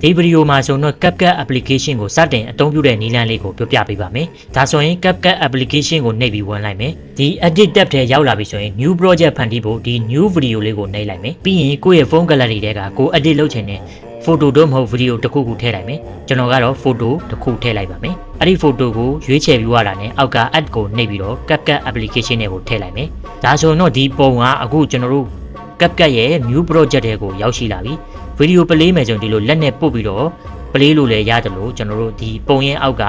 ဒီဗီဒီယိုမှာဆိုတော့ CapCut application ကိုစတင်အသုံးပြုတဲ့နည်းလမ်းလေးကိုပြောပြပေးပါမယ်။ဒါဆိုရင် CapCut application ကိုနှိပ်ပြီးဝင်လိုက်မယ်။ဒီ edit tab ထဲရောက်လာပြီဆိုရင် new project ဖန်တီးဖို့ဒီ new video လေးကိုနှိပ်လိုက်မယ်။ပြီးရင်ကိုယ့်ရဲ့ phone gallery ထဲကကို edit လုပ်ချင်တဲ့ photo တို့မဟုတ် video တစ်ခုခုထည့်လိုက်မယ်။ကျွန်တော်ကတော့ photo တစ်ခုထည့်လိုက်ပါမယ်။အဲ့ဒီ photo ကိုရွေးချယ်ပြီးရတာနဲ့အောက်က add ကိုနှိပ်ပြီးတော့ CapCut application တွေကိုထည့်လိုက်မယ်။ဒါဆိုတော့ဒီပုံကအခုကျွန်တော်တို့ CapCut ရဲ့ new project တွေကိုရောက်ရှိလာပြီ။ဗီဒီယို play မယ်ဆိုရင်ဒီလိုလက်နဲ့ပုတ်ပြီးတော့ play လို့လည်းရတယ်လို့ကျွန်တော်တို့ဒီပုံရဲ့အောက်က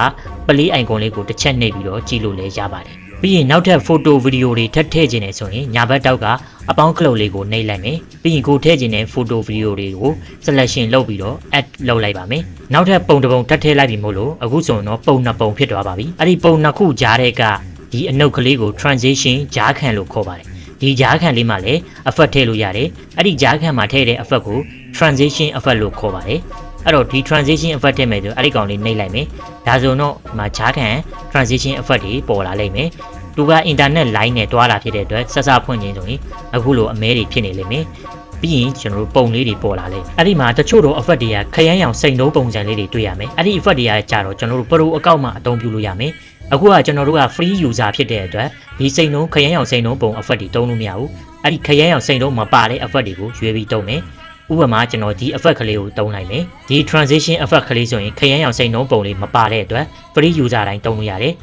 play icon လေးကိုတစ်ချက်နှိပ်ပြီးတော့ကြည့်လို့လည်းရပါတယ်။ပြီးရင်နောက်ထပ် photo video တွေထပ်ထည့်ခြင်းနဲ့ဆိုရင်ညာဘက်တောက်ကအပေါင်းကလုတ်လေးကိုနှိပ်လိုက်မယ်။ပြီးရင်ကိုထည့်ခြင်းတဲ့ photo video တွေကို selection လုပ်ပြီးတော့ add လုပ်လိုက်ပါမယ်။နောက်ထပ်ပုံတစ်ပုံထပ်ထည့်လိုက်ပြီမို့လို့အခုဆိုရင်တော့ပုံနှစ်ပုံဖြစ်သွားပါပြီ။အဲ့ဒီပုံနှစ်ခုကြားတဲ့ကဒီအနုတ်ကလေးကို transition ကြားခံလို့ခေါ်ပါတယ်။ဒီကြားခံလေးမှာလည်း effect ထည့်လို့ရတယ်။အဲ့ဒီကြားခံမှာထည့်တဲ့ effect ကို transition effect လို့ခေါ်ပါတယ်။အဲ့တော့ဒီ transition effect ထည့်မယ်ဆိုအဲ့ဒီကောင်လေးနှိပ်လိုက်မယ်။ဒါဆိုတော့ဒီမှာကြားခံ transition effect တွေပေါ်လာလိမ့်မယ်။သူက internet line နဲ့တွားလာဖြစ်တဲ့အတွက်ဆက်စဖွင့်ခြင်းဆိုရင်အခုလိုအမဲတွေဖြစ်နေလိမ့်မယ်။ပြီးရင်ကျွန်တော်တို့ပုံလေးတွေပေါ်လာလိမ့်မယ်။အဲ့ဒီမှာတချို့တော့ effect တွေကခရမ်းရောင်စိန်နှုံးပုံစံလေးတွေတွေ့ရမယ်။အဲ့ဒီ effect တွေကကြတော့ကျွန်တော်တို့ pro account မှာအသုံးပြုလို့ရမယ်။အခုကကျွန်တော်တို့က free user ဖြစ်တဲ့အတွက်ဒီစိန်နှုံးခရမ်းရောင်စိန်နှုံးပုံ effect တွေတုံးလို့မရဘူး။အဲ့ဒီခရမ်းရောင်စိန်နှုံးမှာပါတဲ့ effect တွေကိုရွေးပြီးတုံးမယ်။ဥပမာကျွန်တော်ဒီ effect ကလေးကိုတုံးလိုက်မယ်ဒီ transition effect ကလေးဆိုရင်ခရမ်းရောင်စိန်နှုံးပုံလေးမပါတဲ့အတွက် free user တိုင်းတုံးလို့ရတယ်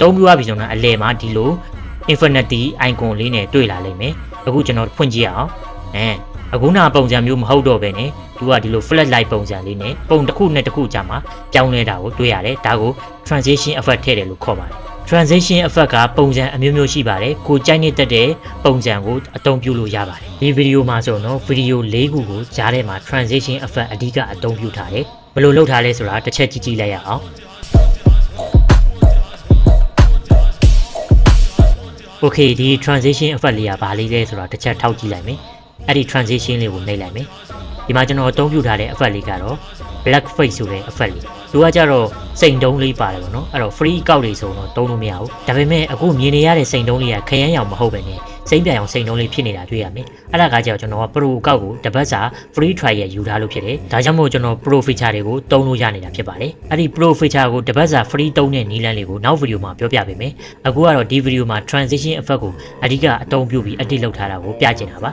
တုံးပြရပြီဆိုတော့အလဲမှာဒီလို infinity icon လေးနဲ့တွေ့လာလိမ့်မယ်အခုကျွန်တော်ဖွင့်ကြည့်အောင်အခုနာပုံစံမျိုးမဟုတ်တော့ပဲねသူကဒီလို flash light ပုံစံလေးနဲ့ပုံတစ်ခုနဲ့တစ်ခုကြားမှာပြောင်းလဲတာကိုတွေ့ရတယ်ဒါကို transition effect ထည့်တယ်လို့ခေါ်ပါတယ်transition effect ကပုံစံအမျိုးမျိုးရှိပါတယ်ကိုကြိုက်နေတတ်တဲ့ပုံစံကိုအသုံးပြုလို့ရပါတယ်ဒီဗီဒီယိုမှာဆိုတော့ဗီဒီယို၄ခုကိုကြားထဲမှာ transition effect အဓိကအသုံးပြုထားတယ်ဘယ်လိုလုပ်ထားလဲဆိုတာတစ်ချက်ကြည့်ကြည့်လိုက်ရအောင်Okay ဒီ transition effect လေးကဘာလေးလဲဆိုတာတစ်ချက်ထောက်ကြည့်လိုက်မယ်အဲ့ဒီ transition လေးကိုနှိပ်လိုက်မယ်ဒီမှာကျွန်တော်အသုံးပြုထားတဲ့ effect လေးကတော့ black face ဆိုတဲ့ effect လေးသူကကြတော့စိန်တုံးလေးပါတယ်ဗောနော်အဲ့တော့ free ကောက်လေးဆိုတော့တုံးလို့မရဘူးဒါပေမဲ့အခုမြင်နေရတဲ့စိန်တုံးလေးကခရမ်းရောင်မဟုတ်ပဲနဲ့စိမ့်ပြန်အောင်စိန်တုံးလေးဖြစ်နေတာတွေ့ရမယ်အဲ့ဒါကကြောင့်ကျွန်တော်က pro ကောက်ကိုတစ်ပတ်စာ free trial ယူထားလို့ဖြစ်တယ်ဒါကြောင့်မို့ကျွန်တော် pro feature တွေကိုတုံးလို့ရနေတာဖြစ်ပါတယ်အဲ့ဒီ pro feature ကိုတစ်ပတ်စာ free တုံးတဲ့နည်းလမ်းလေးကိုနောက်ဗီဒီယိုမှာပြောပြပေးမယ်အခုကတော့ဒီဗီဒီယိုမှာ transition effect ကိုအဓိကအသုံးပြုပြီး edit လုပ်ထားတာကိုပြချင်တာပါ